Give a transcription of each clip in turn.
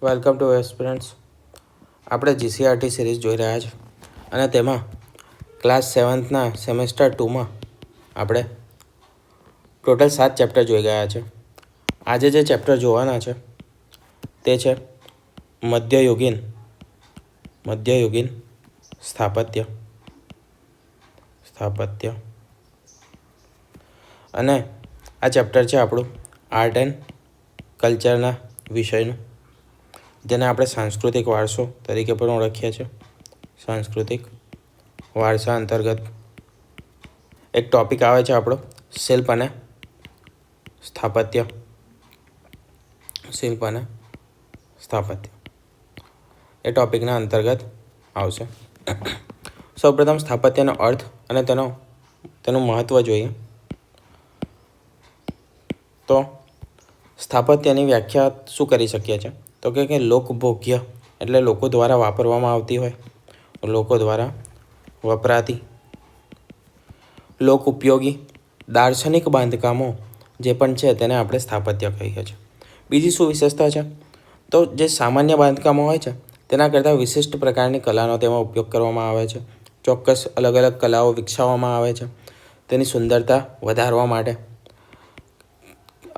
Welcome to aspirants. આપણે GCRT series જોઈ રહ્યા છે અને તેમાં ક્લાસ 7ના સેમેસ્ટર 2માં આપણે ટોટલ 7 ચેપ્ટર જોઈ ગયા છે. આજે જે ચેપ્ટર જોવાના છે તે છે મધ્યયુગીન સ્થાપત્ય અને આ ચેપ્ટર છે આપણું આર્ટ એન્ડ કલ્ચરના વિષયનું, જેને આપણે સાંસ્કૃતિક વારસો તરીકે પણ ઓળખીએ છીએ. સાંસ્કૃતિક વારસા અંતર્ગત એક ટૉપિક આવે છે આપણો શિલ્પ અને સ્થાપત્ય. એ ટૉપિકના અંતર્ગત આવશે. સૌપ્રથમ સ્થાપત્યનો અર્થ અને તેનું મહત્ત્વ જોઈએ તો સ્થાપત્યની વ્યાખ્યા શું કરી શકીએ છીએ તો કે લોકભોગ્ય એટલે લોકો દ્વારા વાપરવામાં આવતી હોય, લોકો દ્વારા વપરાતી, લોક ઉપયોગી દાર્શનિક બાંધકામો જે પણ છે તેને આપણે સ્થાપત્ય કહીએ છીએ. બીજી શું વિશેષતા છે તો જે સામાન્ય બાંધકામો હોય છે તેના કરતાં વિશિષ્ટ પ્રકારની કલાનો તેમાં ઉપયોગ કરવામાં આવે છે. ચોક્કસ અલગ અલગ કલાઓ વિકસાવવામાં આવે છે તેની સુંદરતા વધારવા માટે.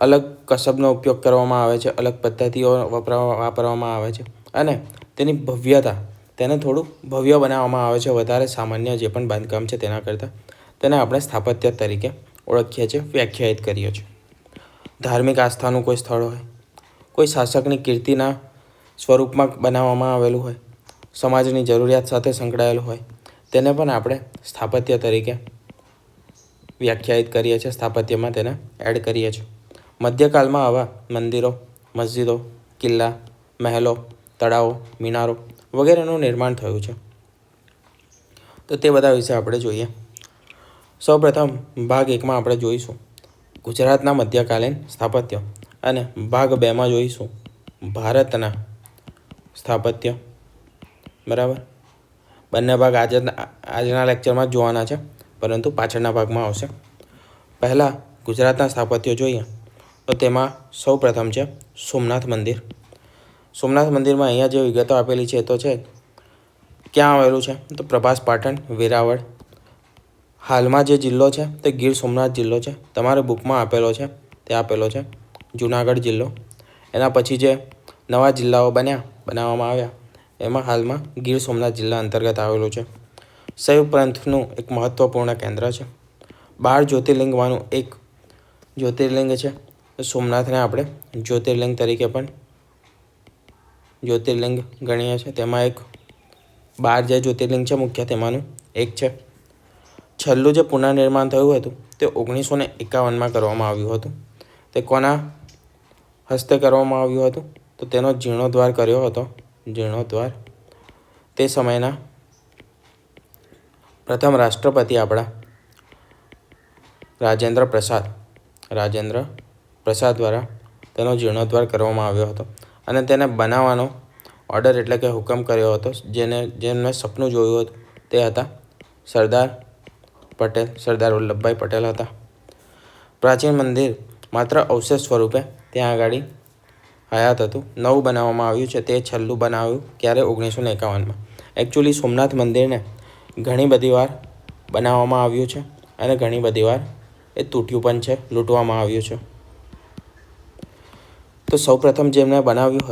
અલગ કસબનો ઉપયોગ કરવામાં આવે છે, અલગ પદ્ધતિઓ વાપરવામાં આવે છે અને તેની ભવ્યતા, તેને થોડું ભવ્ય બનાવવામાં આવે છે વધારે સામાન્ય જે પણ બાંધકામ છે તેના કરતાં. તેને આપણે સ્થાપત્ય તરીકે ઓળખીએ છીએ, વ્યાખ્યાયિત કરીએ છીએ. ધાર્મિક આસ્થાનું કોઈ સ્થળ હોય, કોઈ શાસકની કીર્તિના સ્વરૂપમાં બનાવવામાં આવેલું હોય, સમાજની જરૂરિયાત સાથે સંકળાયેલું હોય, તેને પણ આપણે સ્થાપત્ય તરીકે વ્યાખ્યાયિત કરીએ છીએ, સ્થાપત્યમાં તેને એડ કરીએ છીએ. મધ્યકાળમાં આવા મંદિરો, મસ્જિદો, કિલ્લા, મહેલો, તળાવો, મિનારો વગેરેનું નિર્માણ થયું છે. તો તે બધા વિશે આપણે જોઈએ. સૌપ્રથમ ભાગ 1માં આપણે જોઈશું ગુજરાતના મધ્યકાલીન સ્થાપત્ય અને ભાગ 2માં જોઈશું ભારતના સ્થાપત્ય. બરાબર, બંને ભાગ આજના લેક્ચરમાં જ જોવાના છે, પરંતુ પાછળના ભાગમાં આવશે. પહેલાં ગુજરાતના સ્થાપત્યો જોઈએ તો તેમાં સૌ પ્રથમ છે સોમનાથ મંદિર. સોમનાથ મંદિરમાં અહીંયા જે વિગતો આપેલી છે તો છે ક્યાં આવેલું છે તો પ્રભાસ પાટણ, વેરાવળ. હાલમાં જે જિલ્લો છે તે ગીર સોમનાથ જિલ્લો છે. તમારે બુકમાં આપેલો છે જુનાગઢ જિલ્લો. એના પછી જે નવા જિલ્લાઓ બનાવવામાં આવ્યા એમાં હાલમાં ગીર સોમનાથ જિલ્લા અંતર્ગત આવેલું છે. શૈવ પંથનું એક મહત્ત્વપૂર્ણ કેન્દ્ર છે. 12 જ્યોતિર્લિંગમાંનું એક જ્યોતિર્લિંગ છે. સોમનાથને આપણે જ્યોતિર્લિંગ તરીકે પણ ગણીએ છીએ. તેમાં એક 12 જે જ્યોતિર્લિંગ છે મુખ્ય તેમાંનું એક છે. છેલ્લું જે પુનર્નિર્માણ થયું હતું તે 1951માં કરવામાં આવ્યું હતું. તે કોના હસ્તે કરવામાં આવ્યું હતું તો તેનો જીર્ણોદ્ધાર કર્યો હતો. તે સમયના પ્રથમ રાષ્ટ્રપતિ આપણા રાજેન્દ્ર પ્રસાદ દ્વારા તેનો જીર્ણોદ્ધાર કરવામાં આવ્યો હતો અને તેને બનાવવાનો ઓર્ડર એટલે કે હુકમ કર્યો હતો. જેમને સપનું જોયું હતું તે હતા સરદાર વલ્લભભાઈ પટેલ હતા. પ્રાચીન મંદિર માત્ર અવશેષ સ્વરૂપે ત્યાં આગળ હયાત હતું. નવું બનાવવામાં આવ્યું છે. તે છેલ્લું બનાવ્યું ક્યારે 1951માં. એકચ્યુઅલી સોમનાથ મંદિરને ઘણી બધી વાર બનાવવામાં આવ્યું છે અને ઘણી બધી વાર એ તૂટ્યું પણ છે, લૂંટવામાં આવ્યું છે. તો સૌપ્રથમ જેમણે બનાવ્યું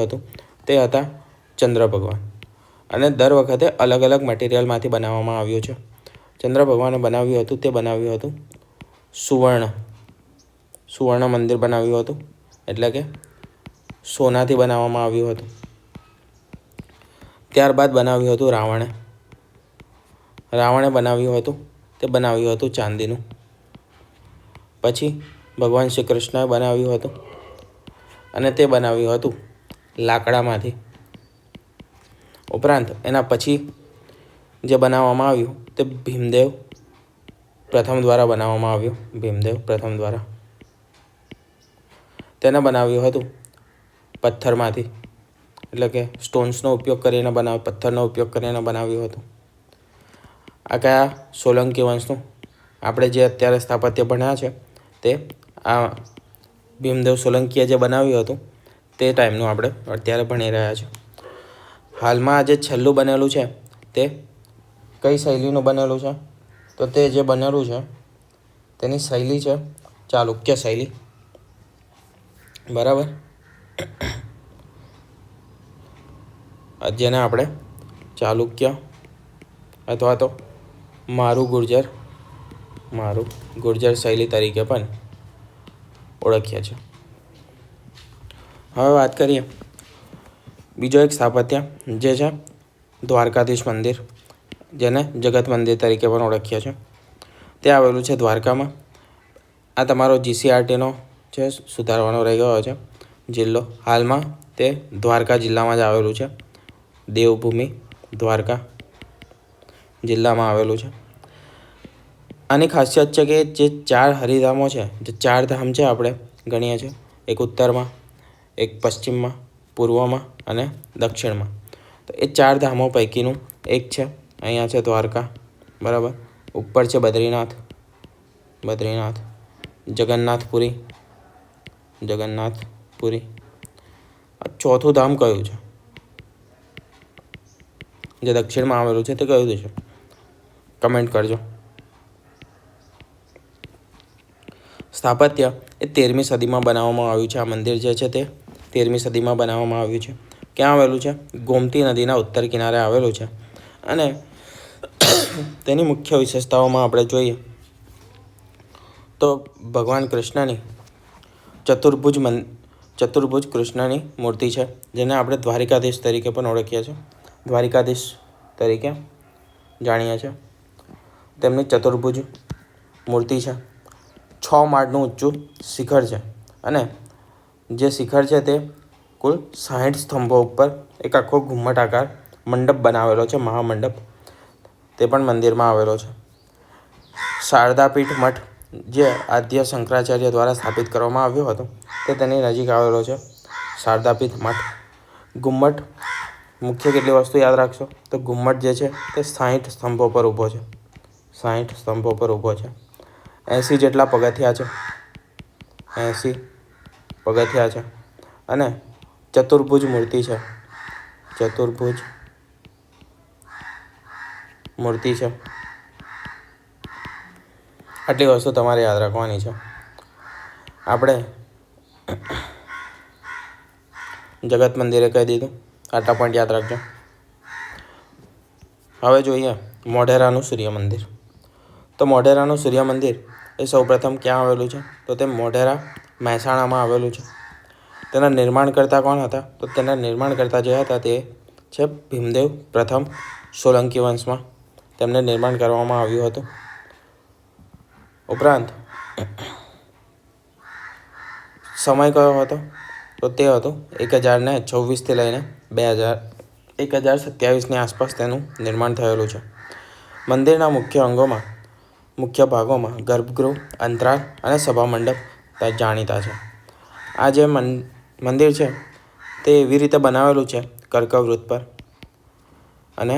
હતું તે હતા ચંદ્ર ભગવાન. અને દર વખતે અલગ અલગ મટીરિયલમાંથી બનાવવામાં આવ્યું છે. ચંદ્ર ભગવાને બનાવ્યું હતું સુવર્ણ મંદિર બનાવ્યું હતું, એટલે કે સોનાથી બનાવવામાં આવ્યું હતું. ત્યારબાદ બનાવ્યું હતું રાવણે બનાવ્યું હતું ચાંદીનું. પછી ભગવાન શ્રી કૃષ્ણએ બનાવ્યું હતું અને તે બનાવ્યું હતું લાકડામાંથી. ઉપરાંત એના પછી જે બનાવવામાં આવ્યું તે ભીમદેવ પ્રથમ દ્વારા બનાવવામાં આવ્યું. તેને બનાવ્યું હતું પથ્થરમાંથી, એટલે કે પથ્થરનો ઉપયોગ કરીને બનાવ્યું હતું. આ કયા સોલંકી વંશનું આપણે જે અત્યારે સ્થાપત્ય ભણ્યા છે તે આ ભીમદેવ સોલંકીએ જે બનાવ્યું હતું તે ટાઈમનું આપણે અત્યારે ભણી રહ્યા છીએ. હાલમાં આ જે છેલ્લું બનેલું છે તે કઈ શૈલીનું બનેલું છે? તો તે જે બનેલું છે તેની શૈલી છે ચાલુક્ય શૈલી. બરાબર, જેને આપણે ચાલુક્ય અથવા તો મારું ગુર્જર શૈલી તરીકે પણ ઓળખીએ છીએ. હવે વાત કરીએ બીજો એક સ્થાપત્ય જે છે દ્વારકાધીશ મંદિર, જેને જગત મંદિર તરીકે પણ ઓળખીએ છીએ. તે આવેલું છે દ્વારકામાં. આ તમારો GCRTનો છે સુધારવાનો રહી ગયો છે જિલ્લો. હાલમાં તે દ્વારકા જિલ્લામાં જ આવેલું છે. દેવભૂમિ દ્વારકા જિલ્લામાં આવેલું છે. આની ખાસિયત છે કે જે 4 હરિધામો છે, જે 4 ધામ છે આપણે ગણીએ છીએ, એક ઉત્તરમાં, એક પશ્ચિમમાં, પૂર્વમાં અને દક્ષિણમાં. તો એ 4 ધામો પૈકીનું એક છે અહીંયા છે દ્વારકા. બરાબર, ઉપર છે બદ્રીનાથ, જગન્નાથપુરી. ચોથું ધામ કયું છે જે દક્ષિણમાં આવેલું છે તે કયું છે? કમેન્ટ કરજો. સ્થાપત્ય એ 13મી સદીમાં બનાવવામાં આવ્યું છે. આ મંદિર જે છે તે 13મી સદીમાં બનાવવામાં આવ્યું છે. ક્યાં આવેલું છે? ગોમતી નદીના ઉત્તર કિનારે આવેલું છે. અને તેની મુખ્ય વિશેષતાઓમાં આપણે જોઈએ તો ભગવાન કૃષ્ણની ચતુર્ભુજ કૃષ્ણની મૂર્તિ છે, જેને આપણે દ્વારિકાધીશ તરીકે પણ ઓળખીએ છીએ, દ્વારિકાધીશ તરીકે જાણીએ છીએ. તેમની ચતુર્ભુજ મૂર્તિ છે. 6 માળનું ઊંચું શિખર છે અને જે શિખર છે તે કુલ 60 સ્તંભો ઉપર એક આખો ઘુમ્મટ આકાર મંડપ બનાવેલો છે, મહામંડપ. તે પણ મંદિરમાં આવેલો છે. શારદાપીઠ મઠ જે આદ્ય શંકરાચાર્ય દ્વારા સ્થાપિત કરવામાં આવ્યો હતો તે તેની નજીક આવેલો છે, શારદાપીઠ મઠ. ઘુમ્મટ મુખ્ય કેટલી વસ્તુ યાદ રાખશો તો ઘુમ્મટ જે છે તે 60 સ્તંભો પર ઊભો છે. 80 જેટલા પગથિયા છે અને ચતુર્ભુજ મૂર્તિ છે. આટલી વસ્તુ તમારે યાદ રાખવાની છે. આપણે જગત મંદિરે કહી દીધું, આટલા પોઈન્ટ યાદ રાખજો. હવે જોઈએ મોઢેરાનું સૂર્ય મંદિર. તો મોઢેરાનું સૂર્ય મંદિર એ સૌપ્રથમ ક્યાં આવેલું છે? તો તે મોઢેરા, મહેસાણામાં આવેલું છે. તેના નિર્માણકર્તા કોણ હતા? તો તેના નિર્માણકર્તા જે હતા તે છે ભીમદેવ પ્રથમ સોલંકી વંશમાં તેમને નિર્માણ કરવામાં આવ્યું હતું. ઉપરાંત સમય કયો હતો? તો તે હતો 1024થી લઈને 1027ની આસપાસ તેનું નિર્માણ થયેલું છે. મંદિરના મુખ્ય ભાગોમાં ગર્ભગૃહ, અંતરાલ અને સભા મંડપ જાણીતા છે. આ જે મંદિર છે તે એવી રીતે બનાવેલું છે કર્કવૃત્ત પર, અને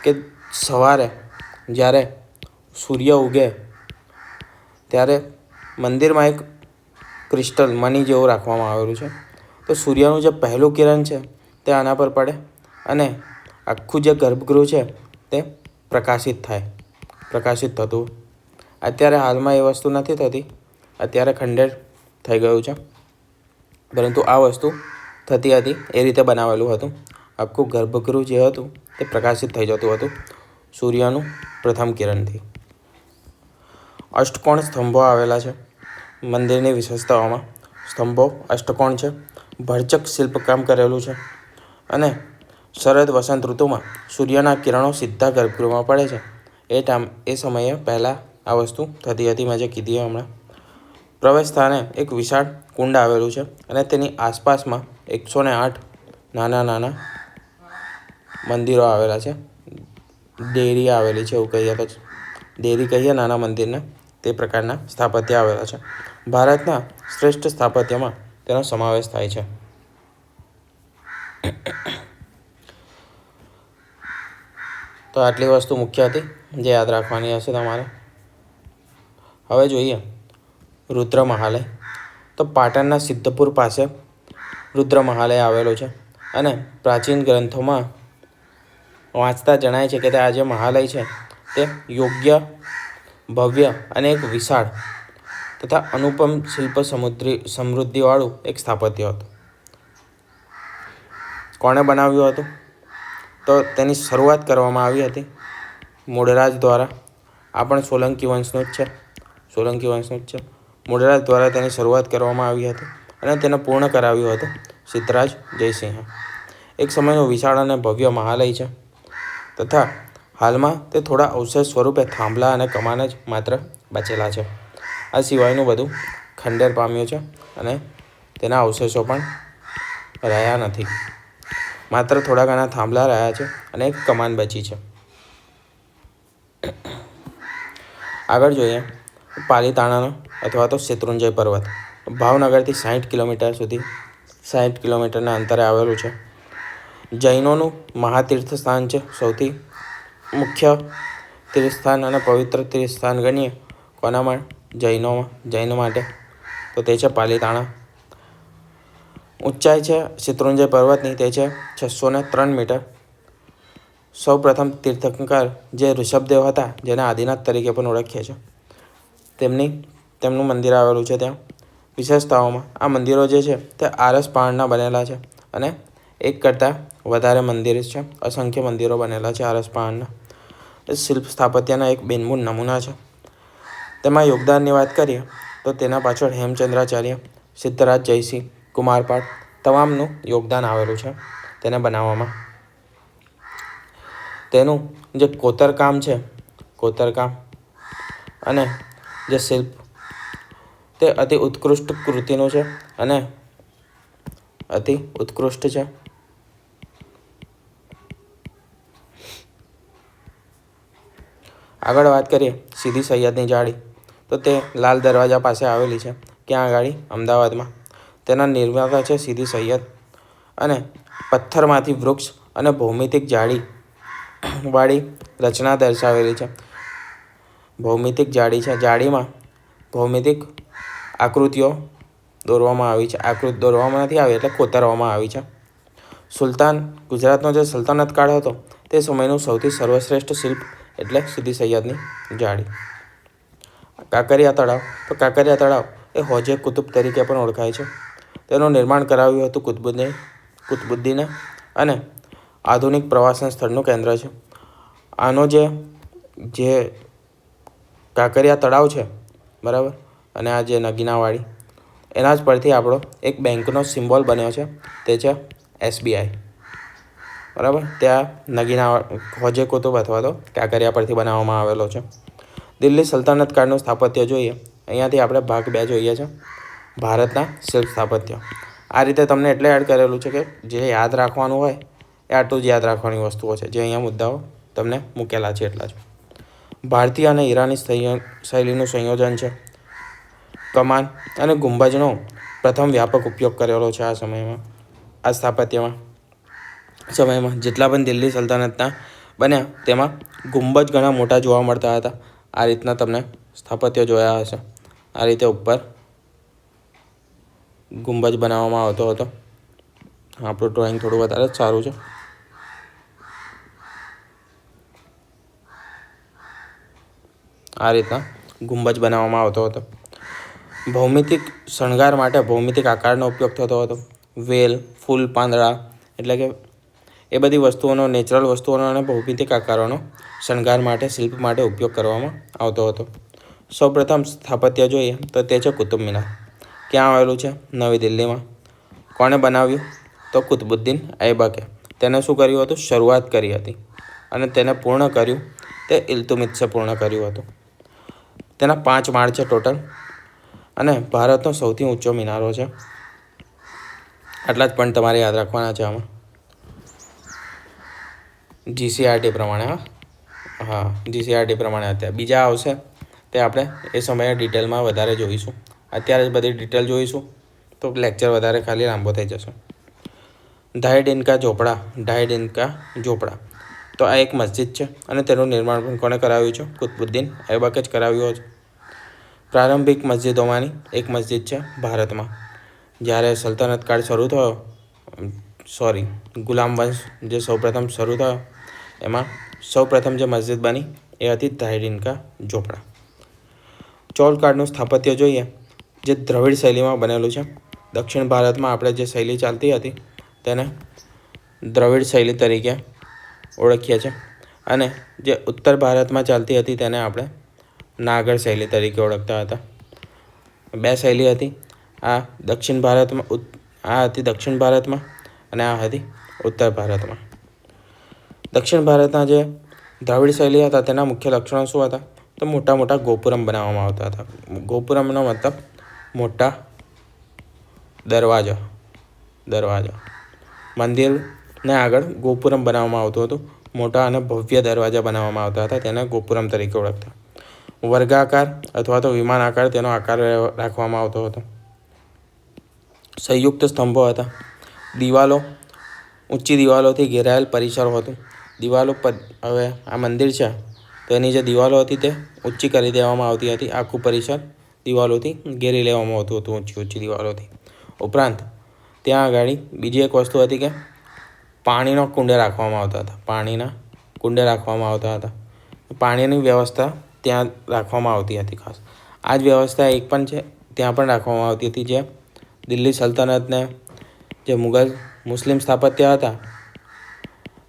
કે સવારે જ્યારે સૂર્ય ઉગે ત્યારે મંદિરમાં એક ક્રિસ્ટલ મની જેવું રાખવામાં આવેલું છે. તો સૂર્યનું જે પહેલું કિરણ છે તે આના પર પડે અને આખું જે ગર્ભગૃહ છે તે પ્રકાશિત થતું. અત્યારે હાલમાં એ વસ્તુ નથી થતી, અત્યારે ખંડેર થઈ ગયું છે, પરંતુ આ વસ્તુ થતી હતી. એ રીતે બનાવેલું હતું. આખું ગર્ભગૃહ જે હતું તે પ્રકાશિત થઈ જતું હતું સૂર્યનું પ્રથમ કિરણથી. અષ્ટકોણ સ્તંભો આવેલા છે. મંદિરની વિશેષતાઓમાં સ્તંભો અષ્ટકોણ છે, ભરચક શિલ્પકામ કરેલું છે અને શરદ વસંત ઋતુમાં સૂર્યના કિરણો સીધા ગર્ભગૃહમાં પડે છે. એ સમયે પહેલાં આ વસ્તુ થતી હતી, મેં જે કીધી હમણાં. પ્રવેશ સ્થાને એક વિશાળ કુંડ આવેલું છે અને તેની આસપાસમાં 108 નાના મંદિરો આવેલા છે. દેરી આવેલી છે, એવું કહીએ તો દેરી કહીએ નાના મંદિરને, તે પ્રકારના સ્થાપત્ય આવેલા છે. ભારતના શ્રેષ્ઠ સ્થાપત્યમાં તેનો સમાવેશ થાય છે. તો આટલી વસ્તુ મુખ્ય હતી જે યાદ રાખવાની હશે તમારે. હવે જોઈએ રુદ્ર મહાલય. તો પાટણના સિદ્ધપુર પાસે રુદ્ર મહાલય આવેલો છે અને પ્રાચીન ગ્રંથોમાં વાંચતા જણાય છે કે તે આ જે મહાલય છે તે યોગ્ય, ભવ્ય અને એક વિશાળ તથા અનુપમ શિલ્પ સમૃદ્ધિવાળું એક સ્થાપત્ય હતું. કોણે બનાવ્યું હતું? તો તેની શરૂઆત કરવામાં આવી હતી મૂળરાજ દ્વારા. આ પણ સોલંકી વંશનું જ છે. મૂળરાજ દ્વારા તેની શરૂઆત કરવામાં આવી હતી અને તેને પૂર્ણ કરાવ્યું હતું સિદ્ધરાજ જયસિંહે. એક સમયનું વિશાળ અને ભવ્ય મહાલય છે તથા હાલમાં તે થોડા અવશેષ સ્વરૂપે થાંભલા અને કમાન જ માત્ર બચેલા છે. આ સિવાયનું બધું ખંડેર પામ્યું છે અને તેના અવશેષો પણ રહ્યા નથી. માત્ર થોડા ઘણા થાંભલા રહ્યા છે અને એક કમાન બચી છે. આગળ જોઈએ પાલીતાણાનો અથવા તો શેત્રુંજય પર્વત. ભાવનગરથી 60 કિલોમીટરના અંતરે આવેલું છે. જૈનોનું મહાતીર્થ સ્થાન છે. સૌથી મુખ્ય તીર્થસ્થાન અને પવિત્ર તીર્થસ્થાન ગણીએ કોનામાં? જૈન માટે તો તે છે પાલીતાણા. ઊંચાઈ છે શેત્રુંજય પર્વતની તે છે 603 મીટર. સૌ પ્રથમ તીર્થંકર જે ઋષભદેવ હતા, જેને આદિનાથ તરીકે પણ ઓળખીએ છીએ, તેમનું મંદિર આવેલું છે ત્યાં. વિશેષતાઓમાં આ મંદિરો જે છે તે આરસ પહાડના બનેલા છે અને એક કરતાં વધારે મંદિર છે. અસંખ્ય મંદિરો બનેલા છે આરસ પહાડના. એ શિલ્પ સ્થાપત્યના એક બેનમૂળ નમૂના છે. તેમાં યોગદાનની વાત કરીએ તો તેના પાછળ હેમચંદ્રાચાર્ય, સિદ્ધરાજ જયસિંહ, કુમારપાળ તમામનું યોગદાન આવેલું છે તેને બનાવવામાં. તેનું જે કોતરકામ અને જે શિલ્પ તે અતિ ઉત્કૃષ્ટ કૃતિનું છે અને અતિ ઉત્કૃષ્ટ છે. આગળ વાત કરીએ સીદી સૈયદની જાળી. તો તે લાલ દરવાજા પાસે આવેલી છે. ક્યાં આગળ? અમદાવાદમાં. તેના નિર્માતા છે સીદી સૈયદ અને પથ્થરમાંથી વૃક્ષ અને ભૌમિતિક જાળીવાળી રચના દર્શાવેલી છે. ભૌમિતિક જાળી છે. જાળીમાં ભૌમિતિક આકૃતિઓ દોરવામાં આવી છે. આકૃતિ દોરવામાં નથી આવી એટલે કોતરવામાં આવી છે. ગુજરાતનો જે સલ્તનત કાળ હતો તે સમયનું સૌથી સર્વશ્રેષ્ઠ શિલ્પ એટલે સીદી સૈયદની જાળી. કાંકરિયા તળાવ. તો કાંકરિયા તળાવ એ હોજે કુતુબ તરીકે પણ ઓળખાય છે. તેનું નિર્માણ કરાવ્યું હતું કુતબુદ્દીને અને આધુનિક પ્રવાસન સ્થળનું કેન્દ્ર છે. આનો જે કાંકરિયા તળાવ છે બરાબર, અને આ જે નગીનાવાળી એના જ પરથી આપણો એક બેંકનો સિમ્બોલ બન્યો છે, તે છે SBI બરાબર. ત્યાં નગીના હોજે કુતુબ અથવા તો કાંકરિયા પરથી બનાવવામાં આવેલો છે. દિલ્હી સલ્તનત કાળનું સ્થાપત્ય જોઈએ. અહીંયાથી આપણે ભાગ 2 જોઈએ છે ભારતના શિલ્પ સ્થાપત્ય. આ રીતે તમને એટલે એડ કરેલું છે કે જે યાદ રાખવાનું હોય એ આટલું જ યાદ રાખવાની વસ્તુઓ છે, જે અહીંયા મુદ્દાઓ તમને મૂકેલા છે એટલા જ. ભારતીય અને ઈરાની શૈલીનું સંયોજન છે. કમાન અને ગુંબજનો પ્રથમ વ્યાપક ઉપયોગ કરેલો છે આ સ્થાપત્યમાં. જેટલા પણ દિલ્હી સલ્તનતના બન્યા તેમાં ગુંબજ ઘણા મોટા જોવા મળતા હતા. આ રીતના તમને સ્થાપત્ય જોયા હશે. આ રીતે ઉપર ગુંબજ બનાવવામાં આવતો હતો. આપણું ડ્રોઈંગ થોડું વધારે જ સારું છે. આ રીતના ગુંબજ બનાવવામાં આવતો હતો. ભૌમિતિક શણગાર માટે ભૌમિતિક આકારનો ઉપયોગ થતો હતો. વેલ, ફૂલ, પાંદડા એટલે કે એ બધી વસ્તુઓનો, નેચરલ વસ્તુઓનો અને ભૌમિતિક આકારોનો શણગાર માટે, શિલ્પ માટે ઉપયોગ કરવામાં આવતો હતો. સૌપ્રથમ સ્થાપત્ય જોઈએ તો તે છે કુતુબ મિનાર. ક્યાં આવેલું છે? નવી દિલ્હીમાં. કોણે બનાવ્યું? તો કુતબુદ્દીન ઐબકે. તેને શું કર્યું હતું? શરૂઆત કરી હતી અને તેને પૂર્ણ કર્યું તે ઇલ્તુમિશે પૂર્ણ કર્યું હતું. તેના 5 માળ છે ટોટલ અને ભારતનો સૌથી ઊંચો મિનારો છે. આટલા જ પણ તમારે યાદ રાખવાના છે આમાં GCRT પ્રમાણે. GCRT પ્રમાણે. અત્યારે બીજા આવશે તે આપણે એ સમયે ડિટેલમાં વધારે જોઈશું. અત્યારે જ બધી ડિટેલ જોઈશું તો લેક્ચર વધારે ખાલી લાંબો થઈ જશે. ઢાઈ ડિનકા ઝોપડા. તો આ એક મસ્જિદ છે અને તેનું નિર્માણ પણ કોણે કરાવ્યું છે? કુતબુદ્દીન ઐબકે જ કરાવ્યું છે. પ્રારંભિક મસ્જિદોમાંની એક મસ્જિદ છે ભારતમાં. જ્યારે સલ્તનત કાળ શરૂ થયો, ગુલામ વંશ જે સૌપ્રથમ શરૂ થયો, એમાં સૌપ્રથમ જે મસ્જિદ બની એ હતી ધાયરીન કા ઝોપડા. ચોલ કાળનું સ્થાપત્ય જોઈએ, જે દ્રવિડ શૈલીમાં બનેલું છે. દક્ષિણ ભારતમાં આપણે જે શૈલી ચાલતી હતી તેને દ્રવિડ શૈલી તરીકે ઓળખીએ છીએ, અને જે ઉત્તર ભારતમાં ચાલતી હતી તેને આપણે નાગર શૈલી તરીકે ઓળખતા હતા. બે શૈલી હતી. આ દક્ષિણ ભારતમાં અને આ હતી ઉત્તર ભારતમાં. દક્ષિણ ભારતના જે દ્રાવિડ શૈલી હતા તેના મુખ્ય લક્ષણો શું હતા? તો મોટા મોટા ગોપુરમ બનાવવામાં આવતા હતા. ગોપુરમનો મતલબ મોટા દરવાજા. મંદિરને આગળ ગોપુરમ બનાવવામાં આવતું હતું. મોટા અને ભવ્ય દરવાજા બનાવવામાં આવતા હતા, તેને ગોપુરમ તરીકે ઓળખતા. વર્ગાકાર અથવા તો વિમાન આકાર તેનો આકાર રાખવામાં આવતો હતો. સંયુક્ત સ્તંભો હતા. ઊંચી દિવાલોથી ઘેરાયેલ પરિસર હતું. હવે આ મંદિર છે તો એની જે દિવાલો હતી તે ઊંચી કરી દેવામાં આવતી હતી. આખું પરિસર દિવાલોથી ઘેરી લેવામાં આવતું હતું, ઊંચી દિવાલોથી. ઉપરાંત ત્યાં આગળ બીજી એક વસ્તુ હતી કે પાણીના કુંડે રાખવામાં આવતા હતા. પાણીની વ્યવસ્થા ત્યાં રાખવામાં આવતી હતી. ખાસ આ જ વ્યવસ્થા એક પણ છે ત્યાં પણ રાખવામાં આવતી હતી, જે દિલ્હી સલ્તનતને જે મુસ્લિમ સ્થાપત્ય હતા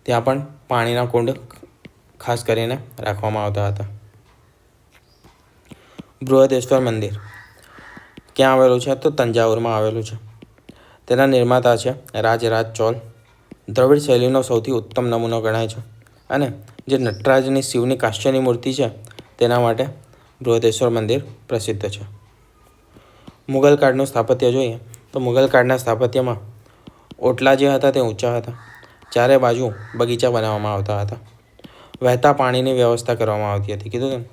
ત્યાં પણ પાણીના કુંડ ખાસ કરીને રાખવામાં આવતા હતા. બૃહદેશ્વર મંદિર ક્યાં આવેલું છે? તો તંજાવુરમાં આવેલું છે. તેના નિર્માતા છે રાજરાજ ચોલ. દ્રવિડ શૈલીનો સૌથી ઉત્તમ નમૂનો ગણાય છે, અને જે નટરાજની શિવની કાંસ્યની મૂર્તિ છે તેના માટે બૃહદેશ્વર મંદિર પ્રસિદ્ધ છે. મુગલ કાળનું સ્થાપત્ય જોઈએ તો મુગલ કાળના સ્થાપત્યમાં ઓટલા જે હતા તે ઊંચા હતા. ચારે બાજુ બગીચા બનાવવામાં આવતા હતા. વહેતા પાણીની વ્યવસ્થા કરવામાં આવતી હતી.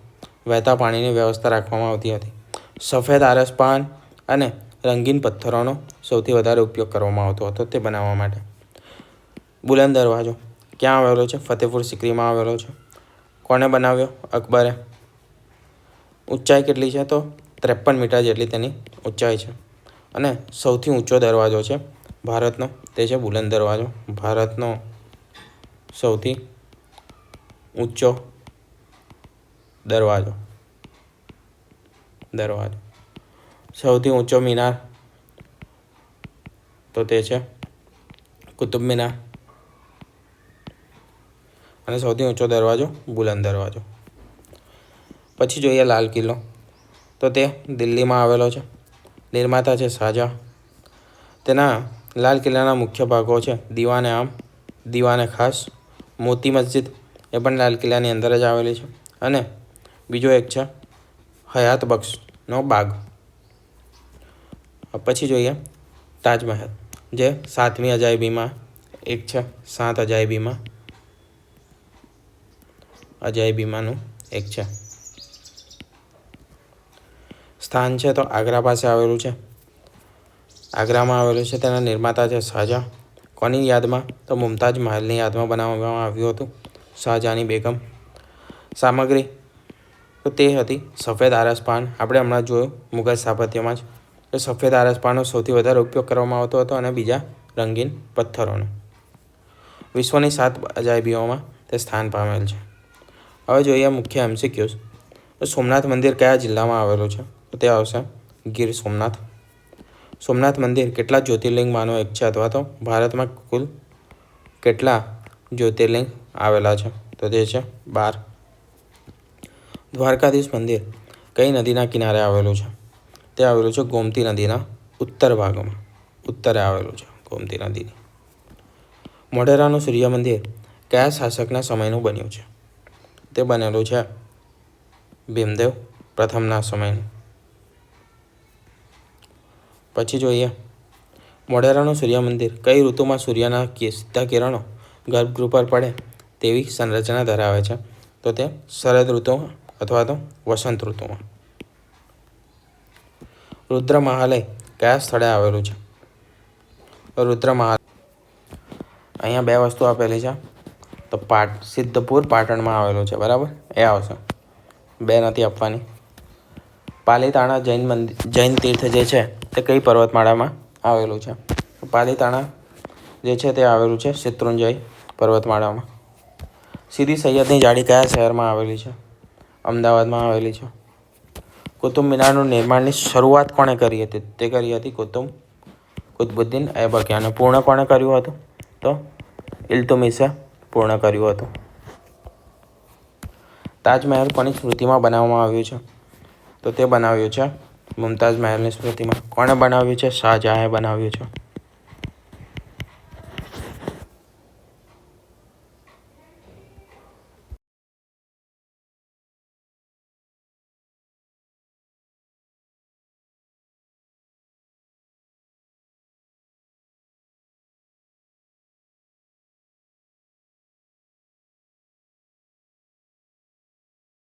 વહેતા પાણીની વ્યવસ્થા રાખવામાં આવતી હતી. સફેદ આરસપાન અને રંગીન પથ્થરોનો સૌથી વધારે ઉપયોગ કરવામાં આવતો હતો તે બનાવવા માટે. બુલંદ દરવાજો ક્યાં આવેલો છે? ફતેહપુર સિકરીમાં આવેલો છે. કોણે બનાવ્યો? અકબરે. ઊંચાઈ કેટલી છે? તો 53 મીટર જેટલી તેની ઊંચાઈ છે. અને સૌથી ઊંચો દરવાજો છે ભારતનો, તે છે બુલંદ દરવાજો. ભારતનો સૌથી ઊંચો દરવાજો. સૌથી ઊંચો મિનાર તો તે છે કુતુબ મિનાર, અને સૌથી ઊંચો દરવાજો બુલંદ દરવાજો. પછી જોઈએ લાલ કિલ્લો, તો તે દિલ્હીમાં આવેલો છે. નિર્માતા છે શાહજહાં. તેના લાલ કિલ્લાના મુખ્ય ભાગો છે દીવાને આમ, દીવાને ખાસ, મોતી મસ્જિદ એ પણ લાલ કિલ્લાની અંદર જ આવેલી છે, અને બીજો એક છે હયાત બક્ષનો બાગ. પછી જોઈએ તાજમહેલ, જે 7મી અજાયબીમાં એક છે. 7 અજાયબીમાંનું એક છે. સ્થાન છે તો આગ્રા પાસે આવેલું છે. આગ્રામાં આવેલું છે. તેના નિર્માતા છે શાહજહાં. કોની યાદમાં? તો મુમતાજ મહેલની યાદમાં બનાવવામાં આવ્યું હતું. શાહજહાંની બેગમ. સામગ્રી તો તે હતી સફેદ આરસપાન. આપણે હમણાં જોયું મુગલ સ્થાપત્યમાં જ તો સફેદ આરસપાનનો સૌથી વધારે ઉપયોગ કરવામાં આવતો હતો, અને બીજા રંગીન પથ્થરોનો. વિશ્વની 7 અજાયબીઓમાં તે સ્થાન પામેલ છે. હવે જોઈએ મુખ્ય MCQs. તો સોમનાથ મંદિર કયા જિલ્લામાં આવેલું છે? તો તે આવશે ગીર સોમનાથ. સોમનાથ મંદિર કેટલા જ્યોતિર્લિંગમાંનું એક છે, અથવા તો ભારતમાં કુલ કેટલા જ્યોતિર્લિંગ આવેલા છે? તો તે છે 12. દ્વારકાધીશ મંદિર કઈ નદીના કિનારે આવેલું છે? તે આવેલું છે ગોમતી નદીના ઉત્તરે આવેલું છે ગોમતી નદીની. મોઢેરાનું સૂર્ય મંદિર કયા શાસકના સમયનું બન્યું છે? તે બનેલું છે ભીમદેવ પ્રથમના સમયનું. પછી જોઈએ મોઢેરાનું સૂર્ય મંદિર કઈ ઋતુમાં સૂર્યના સીધા કિરણો ગર્ભગૃહ પર પડે તેવી સંરચના ધરાવે છે? તો તે શરદ ઋતુમાં અથવા તો વસંત ઋતુમાં. રુદ્ર મહાલય કયા સ્થળે આવેલું છે? રુદ્ર મહાલય અહીંયા 2 વસ્તુ આપેલી છે. તો સિદ્ધપુર પાટણમાં આવેલું છે, બરાબર, એ આવશે. 2 નથી આપવાની. પાલીતાણા જૈન તીર્થ જે છે તે કઈ પર્વતમાળામાં આવેલું છે? પાલીતાણા જે છે તે આવેલું છે શેત્રુંજય પર્વતમાળામાં. સીદી સૈયદની જાળી કયા શહેરમાં આવેલી છે? અમદાવાદમાં આવેલી છે. કુતુબ મિનારનું નિર્માણની શરૂઆત કોણે કરી હતી? તે કરી હતી કુતુબુદ્દીન ઐબકે. અને પૂર્ણ કોણે કર્યું હતું? તો ઇલ્તુમિશે પૂર્ણ કર્યું હતું. તાજમહેલ કોની સ્મૃતિમાં બનાવવામાં આવ્યું છે? તો તે બનાવ્યું છે મુમતાઝ મહેલની સ્મૃતિમાં. કોણે બનાવ્યું છે? શાહજહાંએ બનાવ્યું છે.